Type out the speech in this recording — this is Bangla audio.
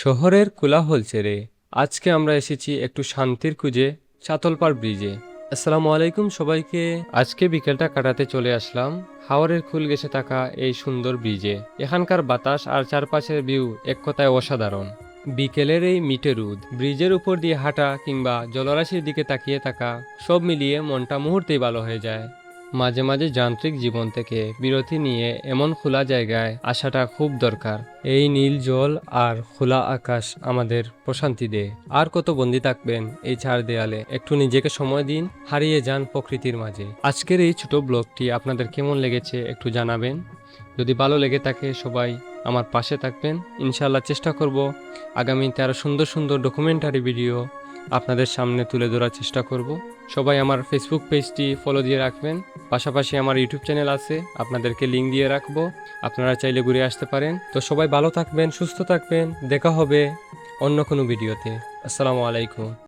শহরের কোলাহল ছেড়ে আজকে আমরা এসেছি একটু শান্তির খুঁজে চাতলপাড় ব্রিজে। আসসালামু আলাইকুম সবাইকে। আজকে বিকেলটা কাটাতে চলে আসলাম হাওরের কুল ঘেঁষে থাকা এই সুন্দর ব্রিজে। এখানকার বাতাস আর চারপাশের ভিউ এক কথায় অসাধারণ। বিকেলের এই মিটে রোদ, ব্রিজের উপর দিয়ে হাঁটা কিংবা জলরাশির দিকে তাকিয়ে থাকা, সব মিলিয়ে মনটা মুহূর্তেই ভালো হয়ে যায়। মাঝে মাঝে যান্ত্রিক জীবন থেকে বিরতি নিয়ে এমন খোলা জায়গায় আসাটা খুব দরকার। এই নীল জল আর খোলা আকাশ আমাদের প্রশান্তি দেয়। আর কত বন্দি থাকবেন এই চার দেয়ালে, একটু নিজেকে সময় দিন, হারিয়ে যান প্রকৃতির মাঝে। আজকের এই ছোট ব্লগটি আপনাদের কেমন লেগেছে একটু জানাবেন। যদি ভালো লেগে থাকে সবাই আমার পাশে থাকবেন। ইনশাআল্লাহ চেষ্টা করব আগামীতে আরও সুন্দর সুন্দর ডকুমেন্টারি ভিডিও আপনাদের সামনে তুলে ধরার চেষ্টা করব। সবাই আমার ফেসবুক পেজটি ফলো দিয়ে রাখবেন। পাশাপাশি আমার ইউটিউব চ্যানেল আছে, আপনাদেরকে লিঙ্ক দিয়ে রাখবো, আপনারা চাইলে ঘুরে আসতে পারেন। তো সবাই ভালো থাকবেন, সুস্থ থাকবেন, দেখা হবে অন্য কোনো ভিডিওতে। আসসালামু আলাইকুম।